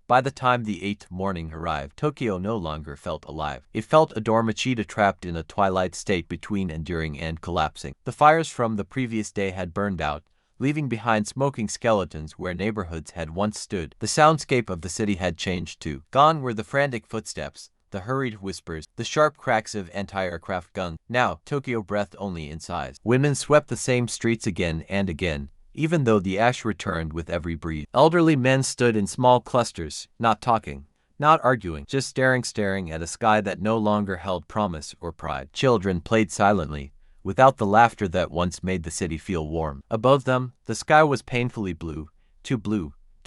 By the time the 8th morning arrived, Tokyo no longer felt alive. It felt a dormitory trapped in a twilight state between enduring and collapsing. The fires from the previous day had burned out, leaving behind smoking skeletons where neighborhoods had once stood. The soundscape of the city had changed too. Gone were the frantic footsteps, the hurried whispers, the sharp cracks of anti-aircraft guns. Now, Tokyo breathed only in sighs. Women swept the same streets again and again, even though the ash returned with every breeze. Elderly men stood in small clusters, not talking, not arguing, just staring at a sky that no longer held promise or pride. Children played silently, without the laughter that once made the city feel warm. Above them, the sky was painfully blue, too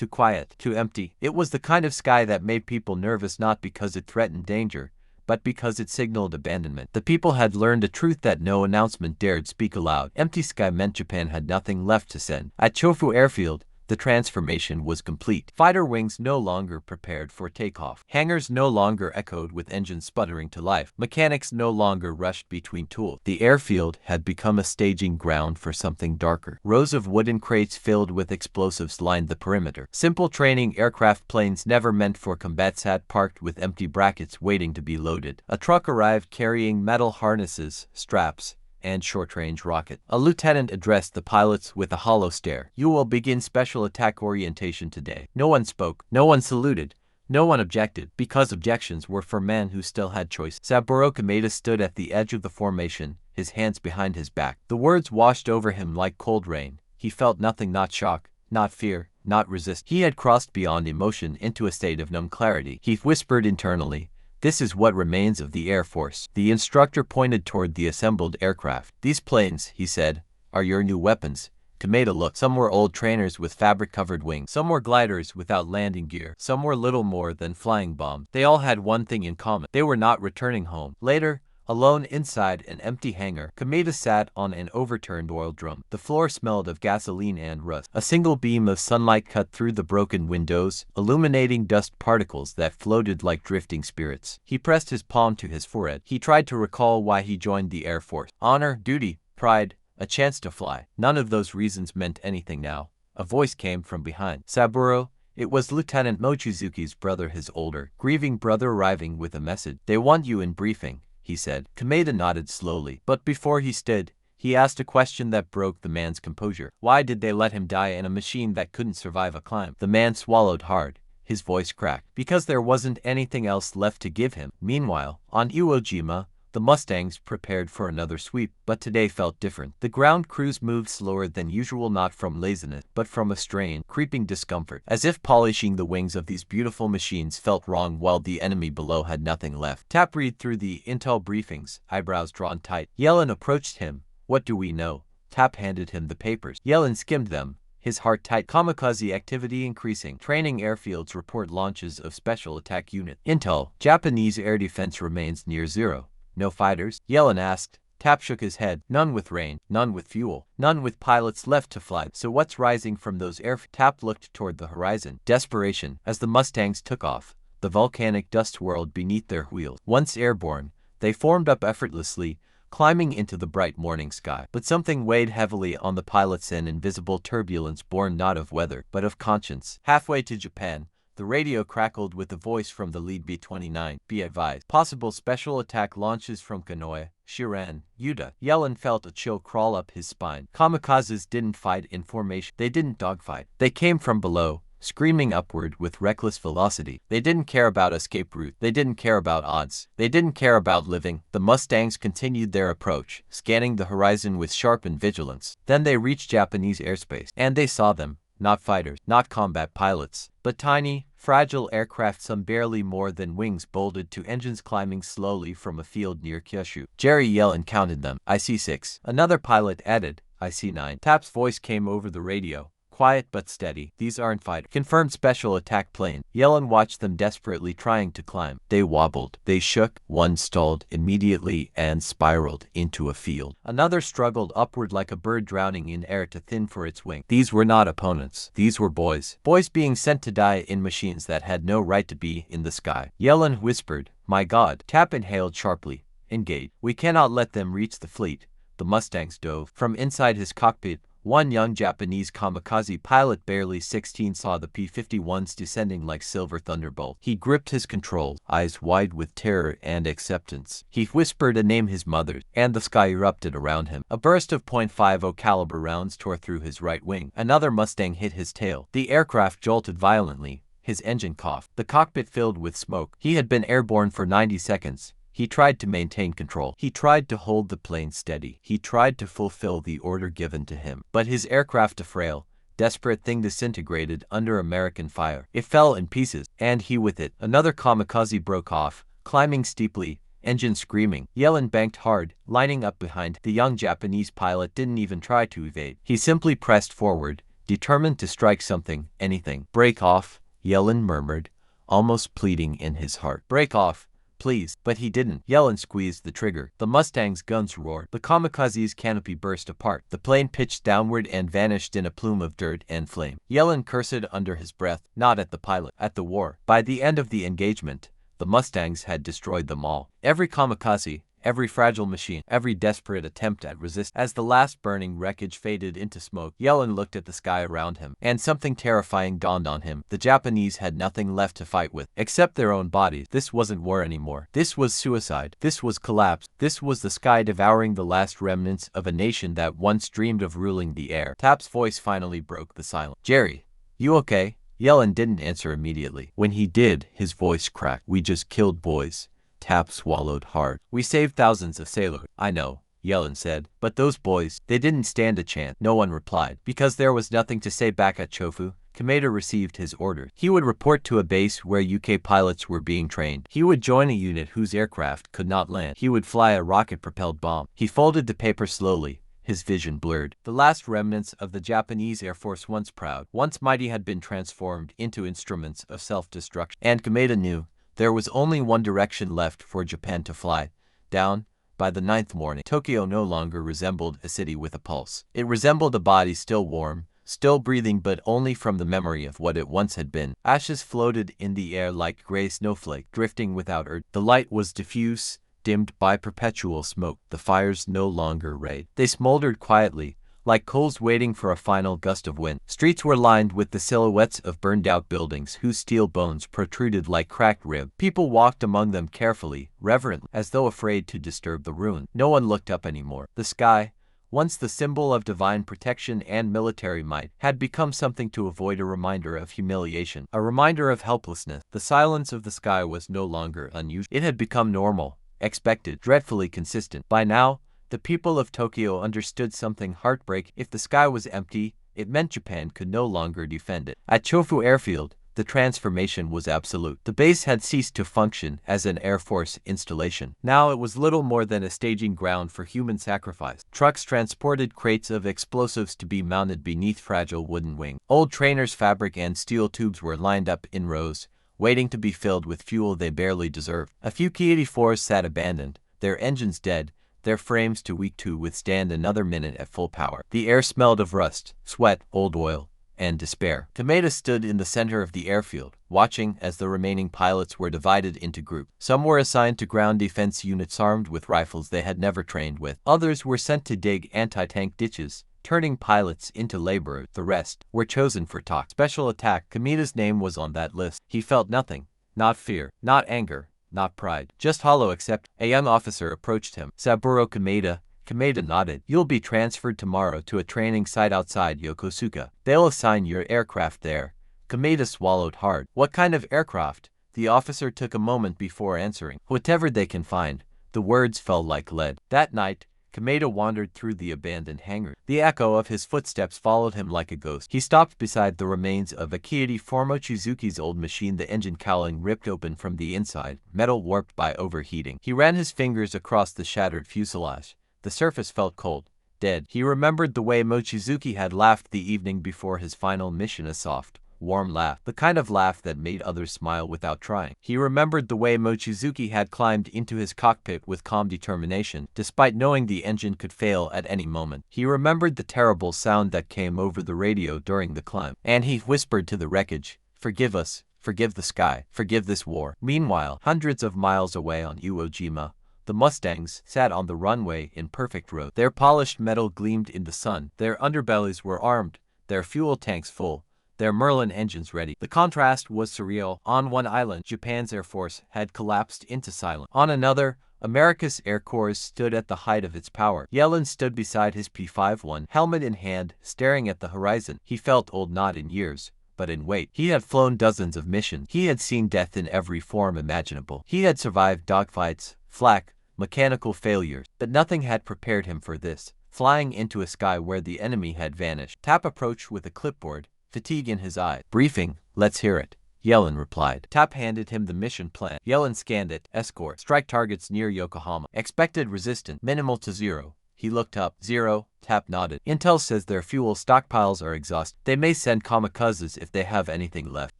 quiet, too empty. It was the kind of sky that made people nervous not because it threatened danger, but because it signaled abandonment. The people had learned a truth that no announcement dared speak aloud. Empty sky meant Japan had nothing left to send. At Chofu Airfield, the transformation was complete. Fighter wings no longer prepared for takeoff. Hangars no longer echoed with engines sputtering to life. Mechanics no longer rushed between tools. The airfield had become a staging ground for something darker. Rows of wooden crates filled with explosives lined the perimeter. Simple training aircraft planes never meant for combat sat parked with empty brackets waiting to be loaded. A truck arrived carrying metal harnesses, straps, and short-range rocket. A lieutenant addressed the pilots with a hollow stare. "You will begin special attack orientation today." No one spoke, no one saluted, no one objected, because objections were for men who still had choice. Saburo Kameda stood at the edge of the formation, his hands behind his back. The words washed over him like cold rain. He felt nothing, not shock, not fear, not resist. He had crossed beyond emotion into a state of numb clarity. He whispered internally, "This is what remains of the Air Force." The instructor pointed toward the assembled aircraft. "These planes," he said, "are your new weapons." Kameda looked. Some were old trainers with fabric-covered wings. Some were gliders without landing gear. Some were little more than flying bombs. They all had one thing in common. They were not returning home. Later, alone inside an empty hangar, Kameda sat on an overturned oil drum. The floor smelled of gasoline and rust. A single beam of sunlight cut through the broken windows, illuminating dust particles that floated like drifting spirits. He pressed his palm to his forehead. He tried to recall why he joined the Air Force. Honor, duty, pride, a chance to fly. None of those reasons meant anything now. A voice came from behind. "Saburo." It was Lieutenant Mochizuki's brother, his older, grieving brother, arriving with a message. "They want you in briefing," he said. Kameda nodded slowly. But before he stood, he asked a question that broke the man's composure. Why did they let him die in a machine that couldn't survive a climb? The man swallowed hard. His voice cracked. Because there wasn't anything else left to give him. Meanwhile, on Iwo Jima, the Mustangs prepared for another sweep, but today felt different. The ground crews moved slower than usual, not from laziness, but from a strain, creeping discomfort, as if polishing the wings of these beautiful machines felt wrong while the enemy below had nothing left. Tap read through the intel briefings, eyebrows drawn tight. Yellin approached him. "What do we know?" Tap handed him the papers. Yellin skimmed them, his heart tight. "Kamikaze activity increasing. Training airfields report launches of special attack unit. Intel, Japanese air defense remains near zero. No fighters?" Yellin asked. Tap shook his head. "None with rain, none with fuel, none with pilots left to fly. So what's rising from those air..." Tap looked toward the horizon. Desperation. As the Mustangs took off, the volcanic dust swirled beneath their wheels. Once airborne, they formed up effortlessly, climbing into the bright morning sky. But something weighed heavily on the pilots, an invisible turbulence born not of weather, but of conscience. Halfway to Japan, the radio crackled with a voice from the lead. B-29. Be advised. Possible special attack launches from Konoe, Shiran, Yuta. Yellin felt a chill crawl up his spine. Kamikazes didn't fight in formation. They didn't dogfight. They came from below, screaming upward with reckless velocity. They didn't care about escape route. They didn't care about odds. They didn't care about living. The Mustangs continued their approach, scanning the horizon with sharpened vigilance. Then they reached Japanese airspace, and they saw them. Not fighters, not combat pilots, but tiny, fragile aircraft, some barely more than wings bolted to engines, climbing slowly from a field near Kyushu. Jerry Yellin counted them. "I see 6. Another pilot added, "I see 9. Tap's voice came over the radio. Quiet but steady. "These aren't fighters. Confirmed special attack plane." Yellin watched them desperately trying to climb. They wobbled. They shook. One stalled immediately and spiraled into a field. Another struggled upward like a bird drowning in air too thin for its wing. These were not opponents. These were boys. Boys being sent to die in machines that had no right to be in the sky. Yellin whispered, "My God." Tap inhaled sharply. "Engage. We cannot let them reach the fleet." The Mustangs dove. From inside his cockpit, One young Japanese kamikaze pilot, barely 16, saw the P-51s descending like silver thunderbolt. He gripped his controls, eyes wide with terror and acceptance. He whispered a name, his mother's, and the sky erupted around him. A burst of .50 caliber rounds tore through his right wing. Another Mustang hit his tail. The aircraft jolted violently. His engine coughed. The cockpit filled with smoke. He had been airborne for 90 seconds. He tried to maintain control. He tried to hold the plane steady. He tried to fulfill the order given to him. But his aircraft, a frail, desperate thing, disintegrated under American fire. It fell in pieces, and he with it. Another kamikaze broke off, climbing steeply, engine screaming. Yellin banked hard, lining up behind. The young Japanese pilot didn't even try to evade. He simply pressed forward, determined to strike something, anything. "Break off," Yellin murmured, almost pleading in his heart. "Break off, please." But he didn't. Yellin squeezed the trigger. The Mustang's guns roared. The kamikaze's canopy burst apart. The plane pitched downward and vanished in a plume of dirt and flame. Yellin cursed under his breath, not at the pilot, at the war. By the end of the engagement, the Mustangs had destroyed them all. Every kamikaze, every fragile machine, every desperate attempt at resistance. As the last burning wreckage faded into smoke, Yellin looked at the sky around him, and something terrifying dawned on him. The Japanese had nothing left to fight with, except their own bodies. This wasn't war anymore. This was suicide. This was collapse. This was the sky devouring the last remnants of a nation that once dreamed of ruling the air. Tap's voice finally broke the silence. "Jerry, you okay?" Yellin didn't answer immediately. When he did, his voice cracked. "We just killed boys." Tap swallowed hard. "We saved thousands of sailors." "I know," Yellin said, "but those boys, they didn't stand a chance." No one replied. Because there was nothing to say back at Chofu, Kameda received his orders. He would report to a base where UK pilots were being trained. He would join a unit whose aircraft could not land. He would fly a rocket-propelled bomb. He folded the paper slowly, his vision blurred. The last remnants of the Japanese Air Force, once proud, once mighty, had been transformed into instruments of self-destruction. And Kameda knew there was only one direction left for Japan to fly, down. By the 9th morning, Tokyo no longer resembled a city with a pulse. It resembled a body still warm, still breathing, but only from the memory of what it once had been. Ashes floated in the air like gray snowflake, drifting without urge. The light was diffuse, dimmed by perpetual smoke. The fires no longer raged. They smoldered quietly, like coals waiting for a final gust of wind. Streets were lined with the silhouettes of burned-out buildings whose steel bones protruded like cracked ribs. People walked among them carefully, reverently, as though afraid to disturb the ruin. No one looked up anymore. The sky, once the symbol of divine protection and military might, had become something to avoid, a reminder of humiliation, a reminder of helplessness. The silence of the sky was no longer unusual. It had become normal, expected, dreadfully consistent. By now, the people of Tokyo understood something: heartbreak. If the sky was empty, it meant Japan could no longer defend it. At Chofu Airfield, the transformation was absolute. The base had ceased to function as an Air Force installation. Now it was little more than a staging ground for human sacrifice. Trucks transported crates of explosives to be mounted beneath fragile wooden wings. Old trainers' fabric and steel tubes were lined up in rows, waiting to be filled with fuel they barely deserved. A few Ki-84s sat abandoned, their engines dead, their frames too weak to withstand another minute at full power. The air smelled of rust, sweat, old oil, and despair. Kameda stood in the center of the airfield, watching as the remaining pilots were divided into groups. Some were assigned to ground defense units armed with rifles they had never trained with. Others were sent to dig anti-tank ditches, turning pilots into laborers. The rest were chosen for talk. Special attack. Kameda's name was on that list. He felt nothing. Not fear, not anger, not pride, just hollow accept. A young officer approached him. "Saburo Kameda." Kameda nodded. "You'll be transferred tomorrow to a training site outside Yokosuka. They'll assign your aircraft there." Kameda swallowed hard. "What kind of aircraft?" The officer took a moment before answering. "Whatever they can find." The words fell like lead. That night, Kameda wandered through the abandoned hangar. The echo of his footsteps followed him like a ghost. He stopped beside the remains of a Ki-84 Mochizuki's old machine, the engine cowling ripped open from the inside, metal warped by overheating. He ran his fingers across the shattered fuselage. The surface felt cold, dead. He remembered the way Mochizuki had laughed the evening before his final mission, a soft, warm laugh, the kind of laugh that made others smile without trying. He remembered the way Mochizuki had climbed into his cockpit with calm determination, despite knowing the engine could fail at any moment. He remembered the terrible sound that came over the radio during the climb, and he whispered to the wreckage, "Forgive us, forgive the sky, forgive this war." Meanwhile, hundreds of miles away on Iwo Jima, The Mustangs sat on the runway in perfect row. Their polished metal gleamed in the sun. Their underbellies were armed, their fuel tanks full, their Merlin engines ready. The contrast was surreal. On one island, Japan's Air Force had collapsed into silence. On another, America's Air Corps stood at the height of its power. Yellin stood beside his P-51, helmet in hand, staring at the horizon. He felt old not in years, but in weight. He had flown dozens of missions. He had seen death in every form imaginable. He had survived dogfights, flak, mechanical failures, but nothing had prepared him for this. Flying into a sky where the enemy had vanished. Tap approached with a clipboard, fatigue in his eyes. Briefing, let's hear it, Yellin replied. Tap handed him the mission plan. Yellin scanned it. Escort. Strike targets near Yokohama. Expected resistance. Minimal to 0. He looked up. 0. Tap nodded. Intel says their fuel stockpiles are exhausted. They may send kamikazes if they have anything left.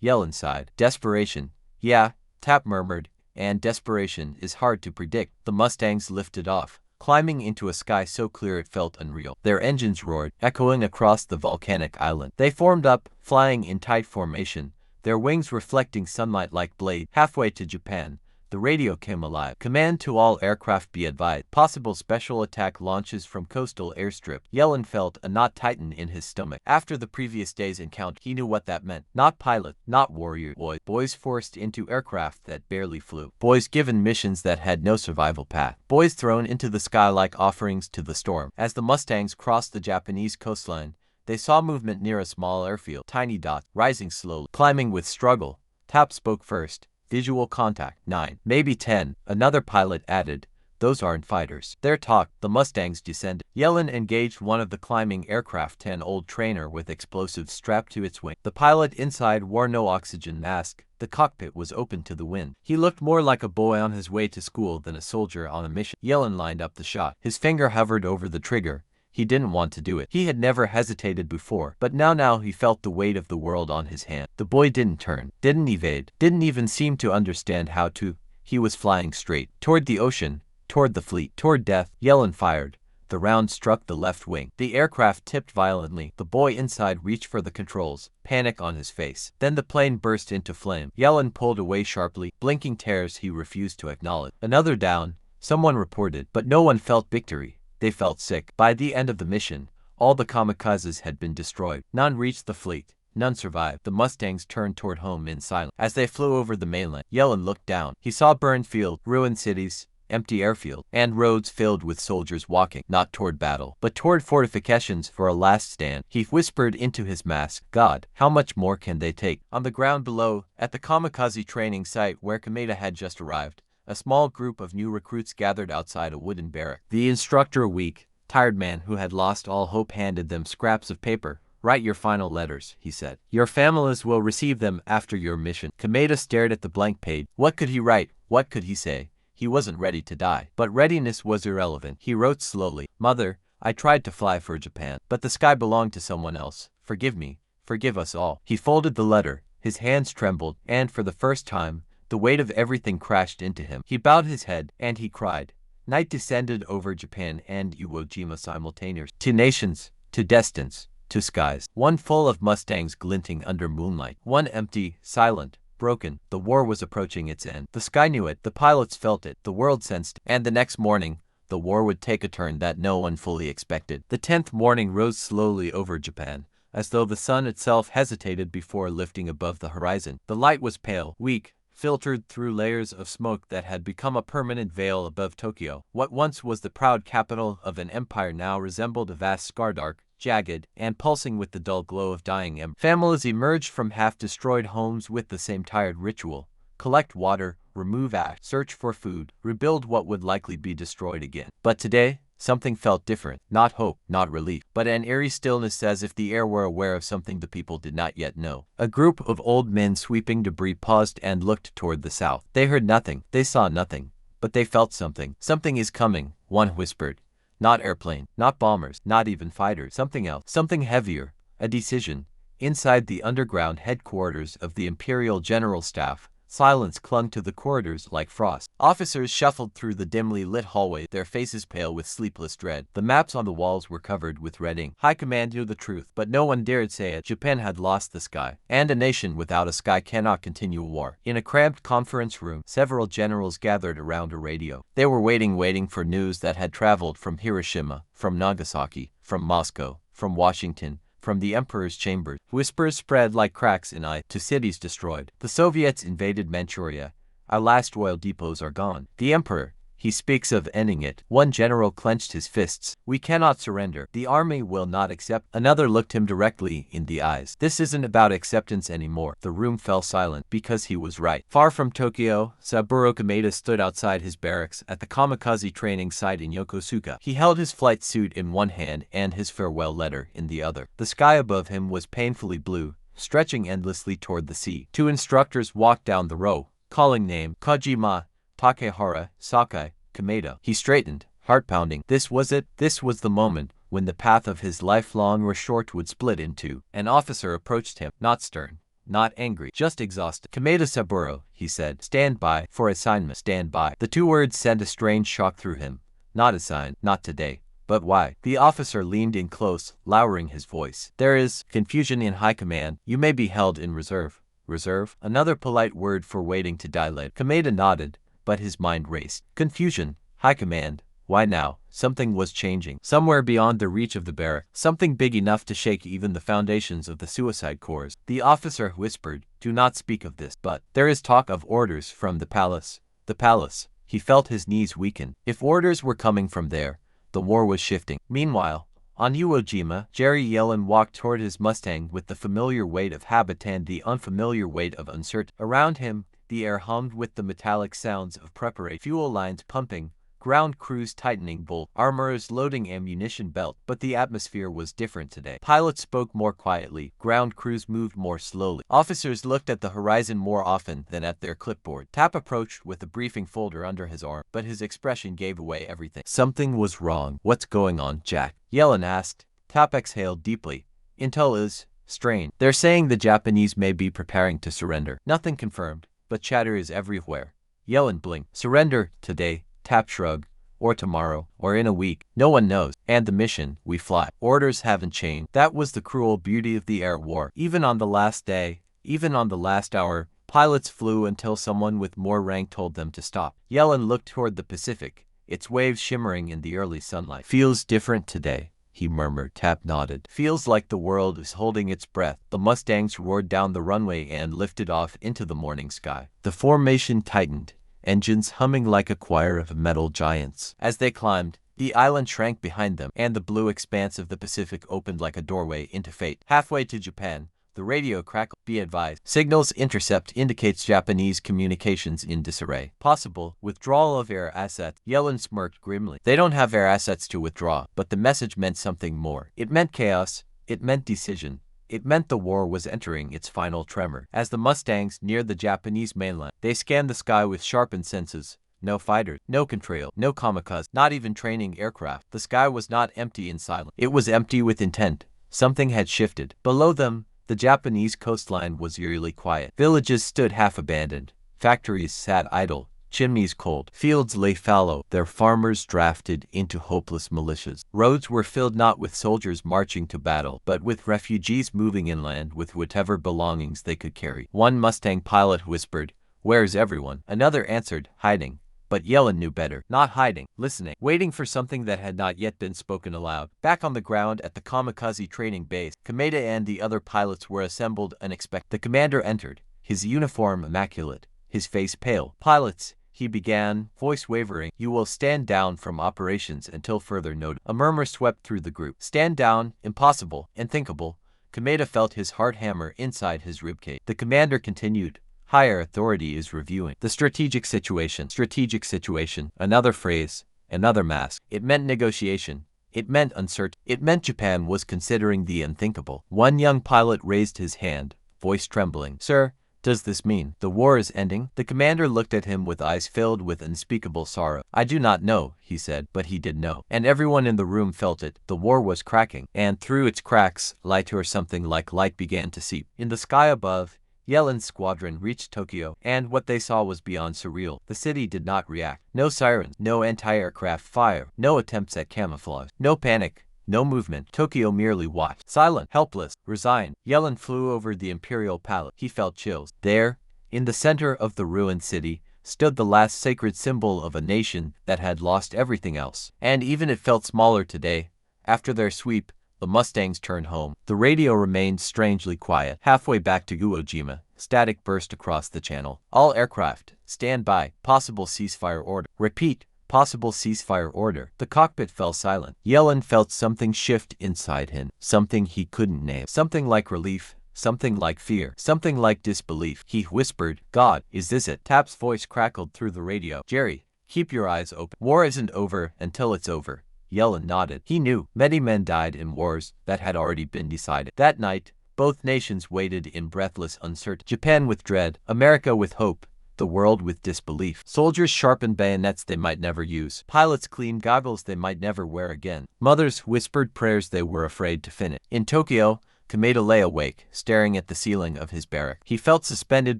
Yellin sighed. Desperation. Yeah, Tap murmured, and desperation is hard to predict. The Mustangs lifted off, climbing into a sky so clear it felt unreal. Their engines roared, echoing across the volcanic island. They formed up, flying in tight formation, their wings reflecting sunlight like blades. Halfway to Japan, the radio came alive. Command to all aircraft be advised. Possible special attack launches from coastal airstrip. Yellin felt a knot tighten in his stomach. After the previous day's encounter, he knew what that meant. Not pilot, not warrior boys. Boys forced into aircraft that barely flew. Boys given missions that had no survival path. Boys thrown into the sky like offerings to the storm. As the Mustangs crossed the Japanese coastline, they saw movement near a small airfield. Tiny dots, rising slowly, climbing with struggle. Tap spoke first. Visual contact. 9. Maybe 10. Another pilot added. Those aren't fighters. Their talk. The Mustangs descended. Yellin engaged one of the climbing aircraft, an old trainer with explosives strapped to its wing. The pilot inside wore no oxygen mask. The cockpit was open to the wind. He looked more like a boy on his way to school than a soldier on a mission. Yellin lined up the shot. His finger hovered over the trigger. He didn't want to do it. He had never hesitated before, but now he felt the weight of the world on his hand. The boy didn't turn, didn't evade, didn't even seem to understand how to. He was flying straight, toward the ocean, toward the fleet, toward death. Yellin fired. The round struck the left wing. The aircraft tipped violently. The boy inside reached for the controls, panic on his face. Then the plane burst into flame. Yellin pulled away sharply, blinking tears he refused to acknowledge. Another down, someone reported, but no one felt victory. They felt sick. By the end of the mission, all the kamikazes had been destroyed. None reached the fleet. None survived. The Mustangs turned toward home in silence. As they flew over the mainland, Yellin looked down. He saw burned fields, ruined cities, empty airfield, and roads filled with soldiers walking, not toward battle, but toward fortifications for a last stand. He whispered into his mask, God, how much more can they take? On the ground below, at the kamikaze training site where Kameda had just arrived, a small group of new recruits gathered outside a wooden barrack. The instructor, a weak, tired man who had lost all hope, handed them scraps of paper. Write your final letters, he said. Your families will receive them after your mission. Kameda stared at the blank page. What could he write? What could he say? He wasn't ready to die. But readiness was irrelevant. He wrote slowly. Mother, I tried to fly for Japan, but the sky belonged to someone else. Forgive me. Forgive us all. He folded the letter. His hands trembled, and for the first time, the weight of everything crashed into him. He bowed his head, and he cried. Night descended over Japan and Iwo Jima simultaneously. To nations, to destinies, to skies. One full of Mustangs glinting under moonlight. One empty, silent, broken. The war was approaching its end. The sky knew it, the pilots felt it, the world sensed it. And the next morning, the war would take a turn that no one fully expected. The 10th morning rose slowly over Japan, as though the sun itself hesitated before lifting above the horizon. The light was pale, weak, filtered through layers of smoke that had become a permanent veil above Tokyo. What once was the proud capital of an empire now resembled a vast scar, dark, jagged, and pulsing with the dull glow of dying embers. Families emerged from half-destroyed homes with the same tired ritual. Collect water, remove ash, search for food, rebuild what would likely be destroyed again. But today, something felt different. Not hope, not relief, but an eerie stillness, as if the air were aware of something the people did not yet know. A group of old men sweeping debris paused and looked toward the south. They heard nothing, they saw nothing, but they felt something. Something is coming, one whispered. Not airplane, not bombers, not even fighters. Something else, something heavier, a decision. Inside the underground headquarters of the Imperial General Staff, Silence clung to the corridors like frost. Officers shuffled through the dimly lit hallway, their faces pale with sleepless dread. The maps on the walls were covered with red ink. High command knew the truth, but no one dared say it. Japan had lost the sky, and a nation without a sky cannot continue a war. In a cramped conference room, several generals gathered around a radio. They were waiting for news that had traveled from Hiroshima, from Nagasaki, from Moscow, from Washington, from the Emperor's chambers. Whispers spread like cracks in ice to cities destroyed. The Soviets invaded Manchuria. Our last oil depots are gone. The Emperor, he speaks of ending it. One general clenched his fists. We cannot surrender. The army will not accept. Another looked him directly in the eyes. This isn't about acceptance anymore. The room fell silent because he was right. Far from Tokyo, Saburo Kameda stood outside his barracks at the kamikaze training site in Yokosuka. He held his flight suit in one hand and his farewell letter in the other. The sky above him was painfully blue, stretching endlessly toward the sea. Two instructors walked down the row, calling name Kojima, Takehara, Sakai, Kameda. He straightened, heart pounding. This was it. This was the moment when the path of his life, long or short, would split in two. An officer approached him, not stern, not angry, just exhausted. Kameda Saburo, he said, stand by, for assignment, stand by. The two words sent a strange shock through him. Not assigned, not today. But why? The officer leaned in close, lowering his voice. There is confusion in high command. You may be held in reserve. Reserve? Another polite word for waiting to dilate. Kameda nodded, but his mind raced. Confusion. High command. Why now? Something was changing. Somewhere beyond the reach of the barrack. Something big enough to shake even the foundations of the suicide corps. The officer whispered, do not speak of this, but there is talk of orders from the palace. The palace. He felt his knees weaken. If orders were coming from there, the war was shifting. Meanwhile, on Iwo Jima, Jerry Yellin walked toward his Mustang with the familiar weight of habit and the unfamiliar weight of uncertainty. Around him, the air hummed with the metallic sounds of preparation. Fuel lines pumping, ground crews tightening bolt, armorers loading ammunition belt. But the atmosphere was different today. Pilots spoke more quietly, ground crews moved more slowly. Officers looked at the horizon more often than at their clipboard. Tap approached with a briefing folder under his arm, but his expression gave away everything. Something was wrong. What's going on, Jack? Yellin asked. Tap exhaled deeply. Intel is strained. They're saying the Japanese may be preparing to surrender. Nothing confirmed, but chatter is everywhere. Yellin blinked. Surrender today, Tap shrugged, or tomorrow, or in a week. No one knows. And the mission, we fly. Orders haven't changed. That was the cruel beauty of the air war. Even on the last day, even on the last hour, pilots flew until someone with more rank told them to stop. Yellin looked toward the Pacific, its waves shimmering in the early sunlight. Feels different today, he murmured. Tap nodded. Feels like the world is holding its breath. The Mustangs roared down the runway and lifted off into the morning sky. The formation tightened, engines humming like a choir of metal giants. As they climbed, the island shrank behind them, and the blue expanse of the Pacific opened like a doorway into fate. Halfway to Japan, the radio crackled. Be advised. Signals intercept indicates Japanese communications in disarray. Possible withdrawal of air assets. Yellin smirked grimly. They don't have air assets to withdraw. But the message meant something more. It meant chaos. It meant decision. It meant the war was entering its final tremor. As the Mustangs neared the Japanese mainland, they scanned the sky with sharpened senses. No fighters, no contrail, no kamikaze, not even training aircraft. The sky was not empty and silent. It was empty with intent. Something had shifted. Below them, the Japanese coastline was eerily quiet. Villages stood half abandoned. Factories sat idle. Chimneys cold. Fields lay fallow, their farmers drafted into hopeless militias. Roads were filled not with soldiers marching to battle, but with refugees moving inland with whatever belongings they could carry. One Mustang pilot whispered, "Where's everyone?" Another answered, "Hiding." But Yellin knew better. Not hiding, listening, waiting for something that had not yet been spoken aloud. Back on the ground at the kamikaze training base, Kameda and the other pilots were assembled unexpectedly. The commander entered, his uniform immaculate, his face pale. "Pilots," he began, voice wavering, "you will stand down from operations until further notice." A murmur swept through the group. Stand down? Impossible. Unthinkable. Kameda felt his heart hammer inside his ribcage. The commander continued, "Higher authority is reviewing the strategic situation." Strategic situation. Another phrase. Another mask. It meant negotiation. It meant uncertainty. It meant Japan was considering the unthinkable. One young pilot raised his hand, voice trembling. "Sir, does this mean the war is ending?" The commander looked at him with eyes filled with unspeakable sorrow. "I do not know," he said, but he did know. And everyone in the room felt it. The war was cracking, and through its cracks, light or something like light began to seep. In the sky above, Yellin's squadron reached Tokyo, and what they saw was beyond surreal. The city did not react. No sirens, no anti-aircraft fire, no attempts at camouflage, no panic. No movement. Tokyo merely watched. Silent, helpless, resigned. Yellin flew over the imperial palace. He felt chills. There, in the center of the ruined city, stood the last sacred symbol of a nation that had lost everything else. And even it felt smaller today. After their sweep, the Mustangs turned home. The radio remained strangely quiet. Halfway back to Iwo Jima, static burst across the channel. All aircraft, stand by. Possible ceasefire order. Repeat. Possible ceasefire order. The cockpit fell silent. Yellin felt something shift inside him. Something he couldn't name. Something like relief. Something like fear. Something like disbelief. He whispered, "God, is this it?" Tap's voice crackled through the radio. "Jerry, keep your eyes open. War isn't over until it's over." Yellin nodded. He knew many men died in wars that had already been decided. That night, both nations waited in breathless uncertainty. Japan with dread, America with hope, the world with disbelief. Soldiers sharpened bayonets they might never use. Pilots cleaned goggles they might never wear again. Mothers whispered prayers they were afraid to finish. In Tokyo, Kameda lay awake, staring at the ceiling of his barrack. He felt suspended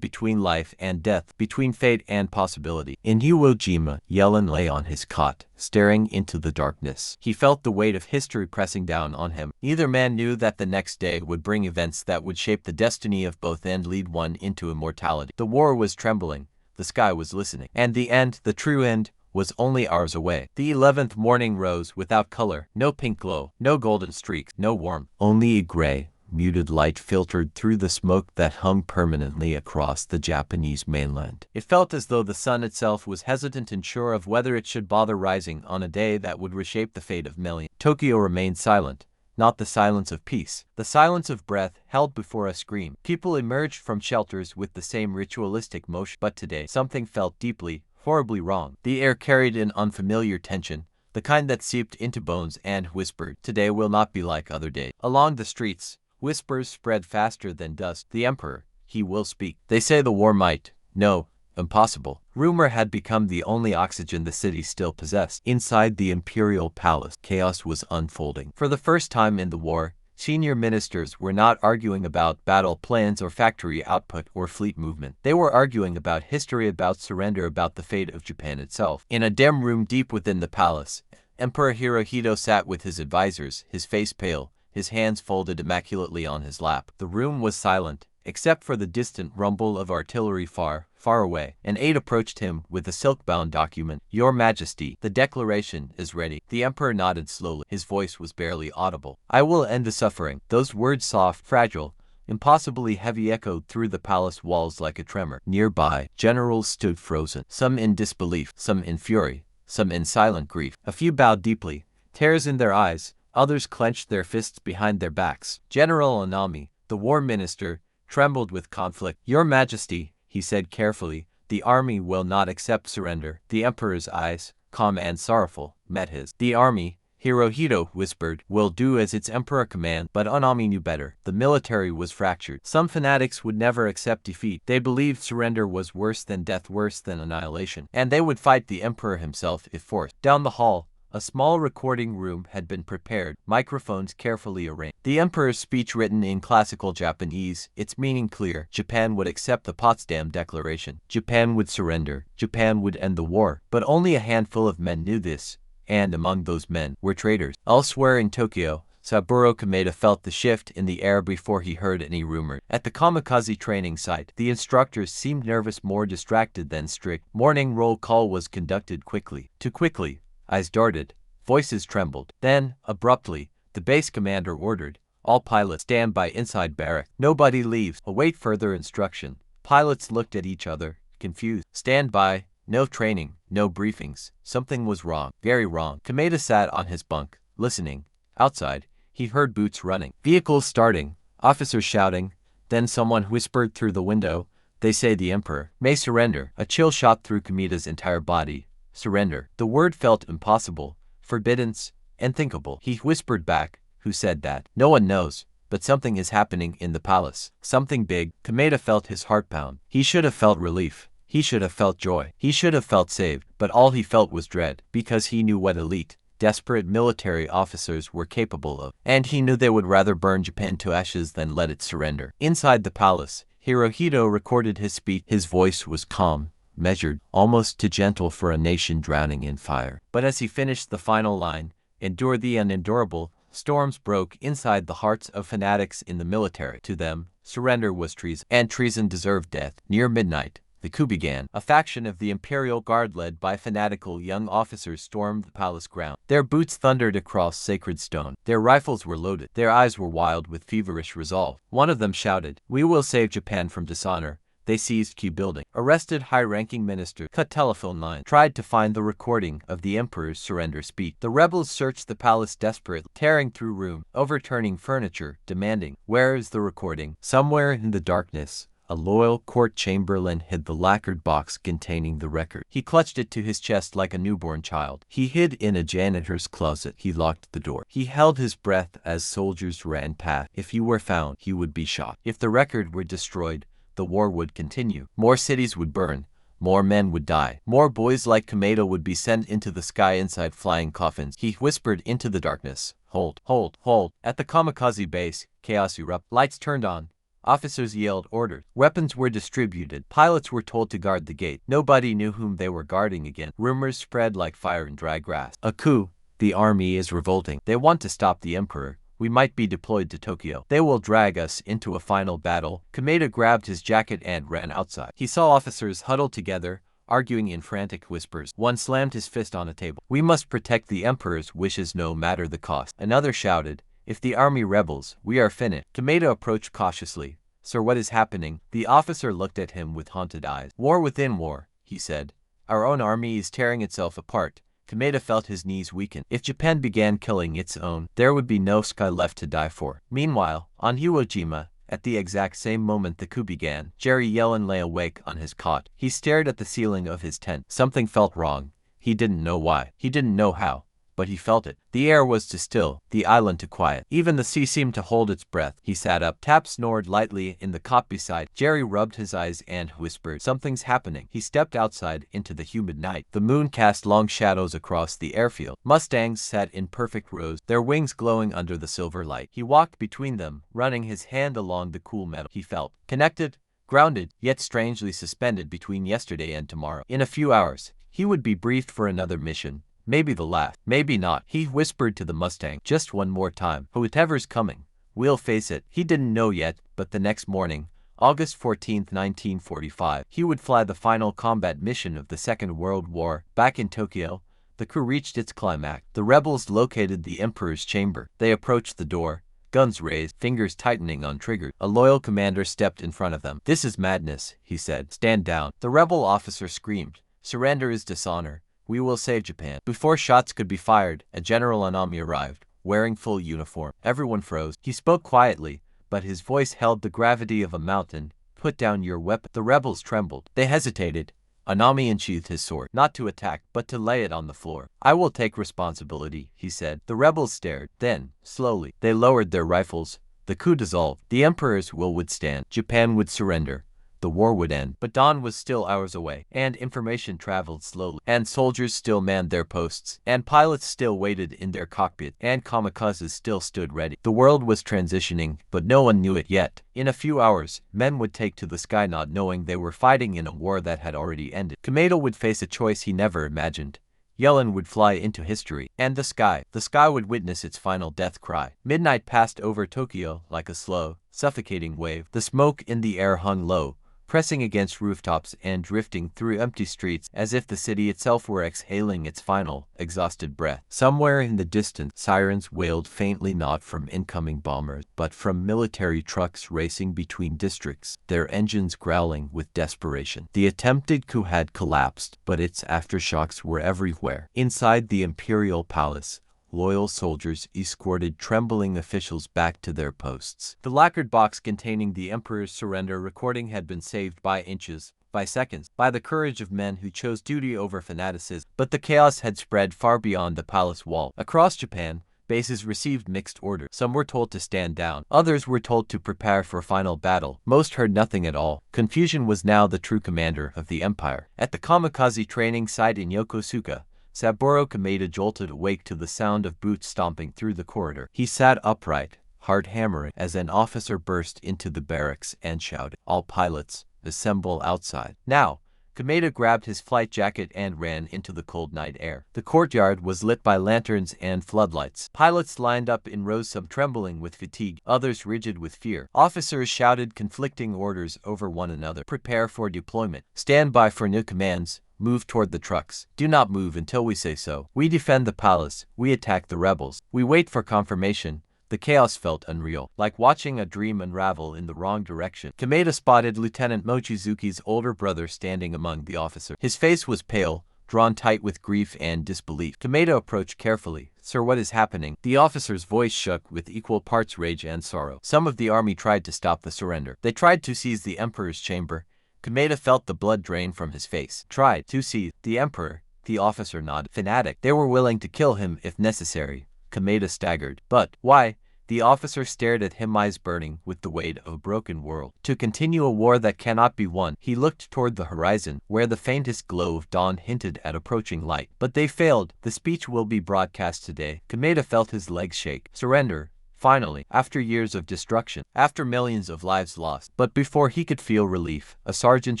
between life and death, between fate and possibility. In Iwo Jima, Yellin lay on his cot, staring into the darkness. He felt the weight of history pressing down on him. Neither man knew that the next day would bring events that would shape the destiny of both and lead one into immortality. The war was trembling. The sky was listening. And the end, the true end, was only hours away. The 11th morning rose without color, no pink glow, no golden streaks, no warmth. Only a gray, muted light filtered through the smoke that hung permanently across the Japanese mainland. It felt as though the sun itself was hesitant and unsure of whether it should bother rising on a day that would reshape the fate of millions. Tokyo remained silent. Not the silence of peace, the silence of breath held before a scream. People emerged from shelters with the same ritualistic motion, but today something felt deeply, horribly wrong. The air carried an unfamiliar tension, the kind that seeped into bones and whispered, "Today will not be like other days." Along the streets, whispers spread faster than dust. "The Emperor, he will speak. They say the war might." No, impossible. Rumor had become the only oxygen the city still possessed. Inside the imperial palace, chaos was unfolding. For the first time in the war, senior ministers were not arguing about battle plans or factory output or fleet movement. They were arguing about history, about surrender, about the fate of Japan itself. In a dim room deep within the palace, Emperor Hirohito sat with his advisors, his face pale, his hands folded immaculately on his lap. The room was silent, except for the distant rumble of artillery far, far away. An aide approached him with a silk-bound document. "Your Majesty, the declaration is ready." The Emperor nodded slowly. His voice was barely audible. "I will end the suffering." Those words, soft, fragile, impossibly heavy, echoed through the palace walls like a tremor. Nearby, generals stood frozen, some in disbelief, some in fury, some in silent grief. A few bowed deeply, tears in their eyes. Others clenched their fists behind their backs. General Anami, the war minister, trembled with conflict. "Your Majesty," he said carefully, "the army will not accept surrender." The Emperor's eyes, calm and sorrowful, met his. "The army," Hirohito whispered, "will do as its Emperor commands." But Anami knew better. The military was fractured. Some fanatics would never accept defeat. They believed surrender was worse than death, worse than annihilation. And they would fight the Emperor himself if forced. Down the hall, a small recording room had been prepared, microphones carefully arranged. The Emperor's speech written in classical Japanese, its meaning clear. Japan would accept the Potsdam Declaration. Japan would surrender. Japan would end the war. But only a handful of men knew this, and among those men were traitors. Elsewhere in Tokyo, Saburo Kameda felt the shift in the air before he heard any rumor. At the kamikaze training site, the instructors seemed nervous, more distracted than strict. Morning roll call was conducted quickly. Too quickly. Eyes darted, voices trembled. Then, abruptly, the base commander ordered, "All pilots stand by inside barrack. Nobody leaves. Await further instruction." Pilots looked at each other, confused. Stand by, no training, no briefings. Something was wrong, very wrong. Kameda sat on his bunk, listening. Outside, he heard boots running, vehicles starting, officers shouting. Then someone whispered through the window, "They say the Emperor may surrender." A chill shot through Kameda's entire body. Surrender. The word felt impossible, forbidden, unthinkable. He whispered back, "Who said that?" "No one knows, but something is happening in the palace. Something big." Kameda felt his heart pound. He should have felt relief. He should have felt joy. He should have felt saved. But all he felt was dread, because he knew what elite, desperate military officers were capable of. And he knew they would rather burn Japan to ashes than let it surrender. Inside the palace, Hirohito recorded his speech. His voice was calm, measured, almost too gentle for a nation drowning in fire. But as he finished the final line, "Endure the unendurable," storms broke inside the hearts of fanatics in the military. To them, surrender was treason, and treason deserved death. Near midnight, the coup began. A faction of the Imperial Guard led by fanatical young officers stormed the palace ground. Their boots thundered across sacred stone. Their rifles were loaded. Their eyes were wild with feverish resolve. One of them shouted, "We will save Japan from dishonor." They seized Key building, arrested high-ranking ministers, cut telephone lines, tried to find the recording of the emperor's surrender speech. The rebels searched the palace desperately, tearing through rooms, overturning furniture, demanding, "Where is the recording?" Somewhere in the darkness, a loyal court chamberlain hid the lacquered box containing the record. He clutched it to his chest like a newborn child. He hid in a janitor's closet. He locked the door. He held his breath as soldiers ran past. If he were found, he would be shot. If the record were destroyed, the war would continue. More cities would burn. More men would die. More boys like Kamado would be sent into the sky inside flying coffins. He whispered into the darkness, "Hold, hold, hold." At the kamikaze base, chaos erupted. Lights turned on. Officers yelled orders. Weapons were distributed. Pilots were told to guard the gate. Nobody knew whom they were guarding against. Rumors spread like fire in dry grass. A coup. The army is revolting. They want to stop the emperor. We might be deployed to Tokyo. They will drag us into a final battle. Kameda grabbed his jacket and ran outside. He saw officers huddled together, arguing in frantic whispers. One slammed his fist on a table. "We must protect the emperor's wishes no matter the cost." Another shouted, "If the army rebels, we are finished." Kameda approached cautiously. "Sir, what is happening?" The officer looked at him with haunted eyes. "War within war," he said. "Our own army is tearing itself apart." Kameda felt his knees weaken. If Japan began killing its own, there would be no sky left to die for. Meanwhile, on Iwo Jima, at the exact same moment the coup began, Jerry Yellin lay awake on his cot. He stared at the ceiling of his tent. Something felt wrong. He didn't know why. He didn't know how. But he felt it. The air was too still, the island too quiet. Even the sea seemed to hold its breath. He sat up. Tap snored lightly in the cot beside. Jerry rubbed his eyes and whispered, "Something's happening." He stepped outside into the humid night. The moon cast long shadows across the airfield. Mustangs sat in perfect rows, their wings glowing under the silver light. He walked between them, running his hand along the cool metal. He felt connected, grounded, yet strangely suspended between yesterday and tomorrow. In a few hours, he would be briefed for another mission. Maybe the last, maybe not. He whispered to the Mustang, "Just one more time. Whatever's coming, we'll face it." He didn't know yet, but the next morning, August 14th, 1945, he would fly the final combat mission of the Second World War. Back in Tokyo, the coup reached its climax. The rebels located the emperor's chamber. They approached the door, guns raised, fingers tightening on triggers. A loyal commander stepped in front of them. "This is madness," he said. "Stand down." The rebel officer screamed, "Surrender is dishonor. We will save Japan." Before shots could be fired, a General Anami arrived, wearing full uniform. Everyone froze. He spoke quietly, but his voice held the gravity of a mountain. "Put down your weapon." The rebels trembled. They hesitated. Anami unsheathed his sword, not to attack, but to lay it on the floor. "I will take responsibility," he said. The rebels stared. Then, slowly, they lowered their rifles. The coup dissolved. The emperor's will would stand. Japan would surrender. The war would end. But dawn was still hours away, and information traveled slowly, and soldiers still manned their posts, and pilots still waited in their cockpit, and kamikazes still stood ready. The world was transitioning, but no one knew it yet. In a few hours, men would take to the sky not knowing they were fighting in a war that had already ended. Kamado would face a choice he never imagined. Yellin would fly into history, and the sky would witness its final death cry. Midnight passed over Tokyo like a slow, suffocating wave. The smoke in the air hung low, pressing against rooftops and drifting through empty streets as if the city itself were exhaling its final, exhausted breath. Somewhere in the distance, sirens wailed faintly, not from incoming bombers, but from military trucks racing between districts, their engines growling with desperation. The attempted coup had collapsed, but its aftershocks were everywhere. Inside the imperial palace, loyal soldiers escorted trembling officials back to their posts. The lacquered box containing the emperor's surrender recording had been saved by inches, by seconds, by the courage of men who chose duty over fanaticism. But the chaos had spread far beyond the palace wall. Across Japan, bases received mixed orders. Some were told to stand down. Others were told to prepare for final battle. Most heard nothing at all. Confusion was now the true commander of the empire. At the kamikaze training site in Yokosuka, Saburo Kameda jolted awake to the sound of boots stomping through the corridor. He sat upright, heart hammering, as an officer burst into the barracks and shouted, "All pilots, assemble outside." Now, Kameda grabbed his flight jacket and ran into the cold night air. The courtyard was lit by lanterns and floodlights. Pilots lined up in rows, some trembling with fatigue, others rigid with fear. Officers shouted conflicting orders over one another. Prepare for deployment. Stand by for new commands. Move toward the trucks. Do not move until we say so. We defend the palace. We attack the rebels. We wait for confirmation. The chaos felt unreal, like watching a dream unravel in the wrong direction. Kameda spotted Lieutenant Mochizuki's older brother standing among the officers. His face was pale, drawn tight with grief and disbelief. Kameda approached carefully. "Sir, what is happening?" The officer's voice shook with equal parts rage and sorrow. "Some of the army tried to stop the surrender. They tried to seize the emperor's chamber." Kameda felt the blood drain from his face. "Tried to seize the emperor?" The officer nodded. "Fanatic. They were willing to kill him if necessary." Kameda staggered. "But why?" The officer stared at him, eyes burning with the weight of a broken world. "To continue a war that cannot be won." He looked toward the horizon, where the faintest glow of dawn hinted at approaching light. "But they failed. The speech will be broadcast today." Kameda felt his legs shake. Surrender. Finally, after years of destruction, after millions of lives lost. But before he could feel relief, a sergeant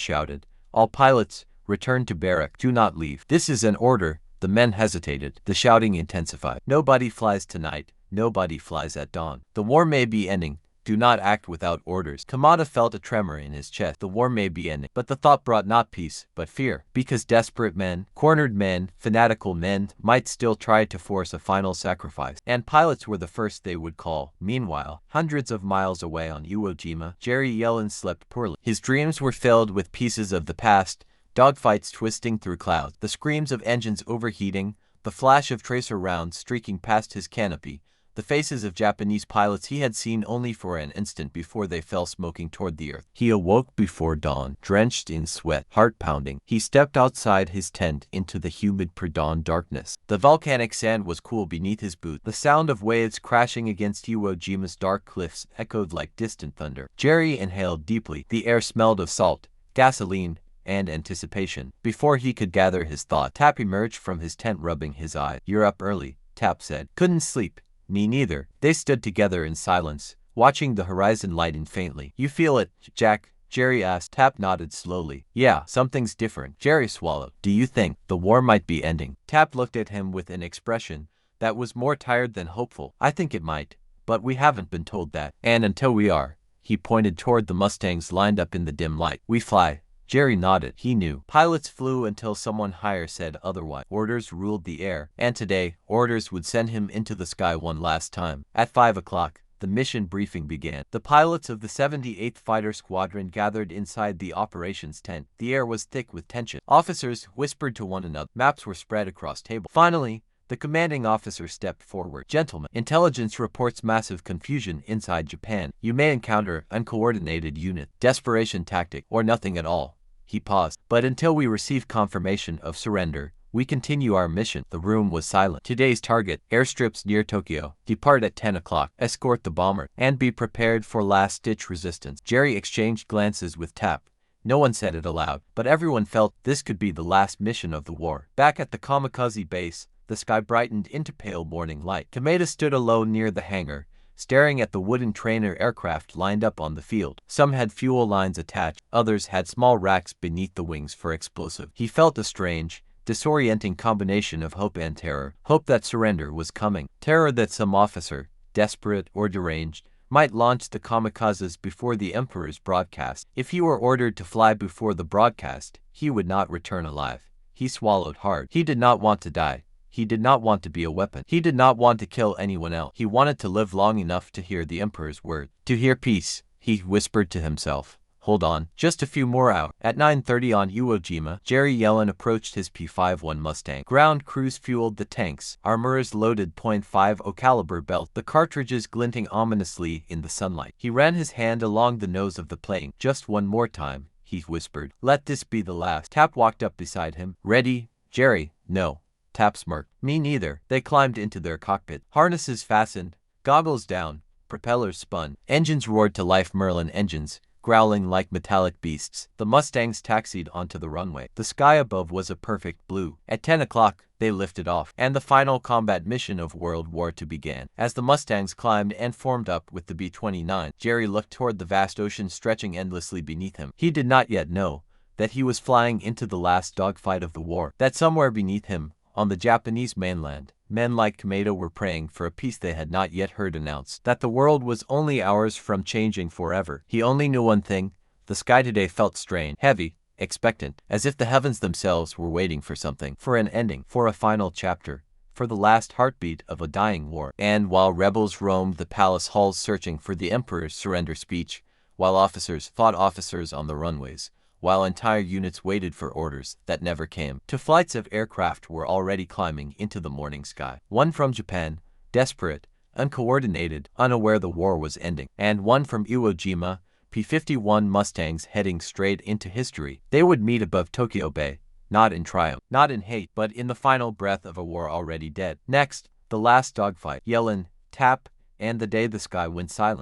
shouted, "All pilots, return to barrack. Do not leave." "This is an order." The men hesitated. The shouting intensified. "Nobody flies tonight. Nobody flies at dawn. The war may be ending. Do not act without orders." Kameda felt a tremor in his chest. The war may be ending. But the thought brought not peace, but fear. Because desperate men, cornered men, fanatical men might still try to force a final sacrifice. And pilots were the first they would call. Meanwhile, hundreds of miles away on Iwo Jima, Jerry Yellin slept poorly. His dreams were filled with pieces of the past, dogfights twisting through clouds, the screams of engines overheating, the flash of tracer rounds streaking past his canopy, the faces of Japanese pilots he had seen only for an instant before they fell smoking toward the earth. He awoke before dawn, drenched in sweat, heart pounding. He stepped outside his tent into the humid pre-dawn darkness. The volcanic sand was cool beneath his boots. The sound of waves crashing against Iwo Jima's dark cliffs echoed like distant thunder. Jerry inhaled deeply. The air smelled of salt, gasoline, and anticipation. Before he could gather his thought, Tap emerged from his tent, rubbing his eyes. "You're up early," Tap said. "Couldn't sleep." "Me neither." They stood together in silence, watching the horizon lighten faintly. "You feel it, Jack?" Jerry asked. Tap nodded slowly. "Yeah, something's different." Jerry swallowed. "Do you think the war might be ending?" Tap looked at him with an expression that was more tired than hopeful. "I think it might, but we haven't been told that. And until we are," he pointed toward the Mustangs lined up in the dim light, "we fly." Jerry nodded. He knew. Pilots flew until someone higher said otherwise. Orders ruled the air, and today, orders would send him into the sky one last time. At 5 o'clock, the mission briefing began. The pilots of the 78th Fighter Squadron gathered inside the operations tent. The air was thick with tension. Officers whispered to one another. Maps were spread across tables. Finally, the commanding officer stepped forward. "Gentlemen, intelligence reports massive confusion inside Japan. You may encounter uncoordinated unit, desperation tactic, or nothing at all." He paused. "But until we receive confirmation of surrender, we continue our mission." The room was silent. "Today's target, airstrips near Tokyo. Depart at 10 o'clock. Escort the bomber. And be prepared for last-ditch resistance." Jerry exchanged glances with Tap. No one said it aloud, but everyone felt this could be the last mission of the war. Back at the kamikaze base, the sky brightened into pale morning light. Kameda stood alone near the hangar, staring at the wooden trainer aircraft lined up on the field. Some had fuel lines attached, others had small racks beneath the wings for explosive. He felt a strange, disorienting combination of hope and terror. Hope that surrender was coming. Terror that some officer, desperate or deranged, might launch the kamikazes before the Emperor's broadcast. If he were ordered to fly before the broadcast, he would not return alive. He swallowed hard. He did not want to die. He did not want to be a weapon. He did not want to kill anyone else. He wanted to live long enough to hear the Emperor's word. To hear peace, he whispered to himself. Hold on, just a few more hours. At 9:30 on Iwo Jima, Jerry Yellin approached his P-51 Mustang. Ground crews fueled the tanks, armorers loaded .50 caliber belt, the cartridges glinting ominously in the sunlight. He ran his hand along the nose of the plane. "Just one more time," he whispered. "Let this be the last." Tap walked up beside him. "Ready, Jerry?" "No." Tap smirked. "Me neither." They climbed into their cockpit. Harnesses fastened, goggles down, propellers spun. Engines roared to life. Merlin engines, growling like metallic beasts. The Mustangs taxied onto the runway. The sky above was a perfect blue. At 10 o'clock, they lifted off, and the final combat mission of World War II began. As the Mustangs climbed and formed up with the B-29, Jerry looked toward the vast ocean stretching endlessly beneath him. He did not yet know that he was flying into the last dogfight of the war, that somewhere beneath him, on the Japanese mainland, men like Kamado were praying for a peace they had not yet heard announced, that the world was only hours from changing forever. He only knew one thing: the sky today felt strained, heavy, expectant, as if the heavens themselves were waiting for something, for an ending, for a final chapter, for the last heartbeat of a dying war. And while rebels roamed the palace halls searching for the emperor's surrender speech, while officers fought officers on the runways, while entire units waited for orders that never came, two flights of aircraft were already climbing into the morning sky. One from Japan, desperate, uncoordinated, unaware the war was ending, and one from Iwo Jima, P-51 Mustangs heading straight into history. They would meet above Tokyo Bay, not in triumph, not in hate, but in the final breath of a war already dead. Next, the last dogfight, Yellin, Tap, and the day the sky went silent.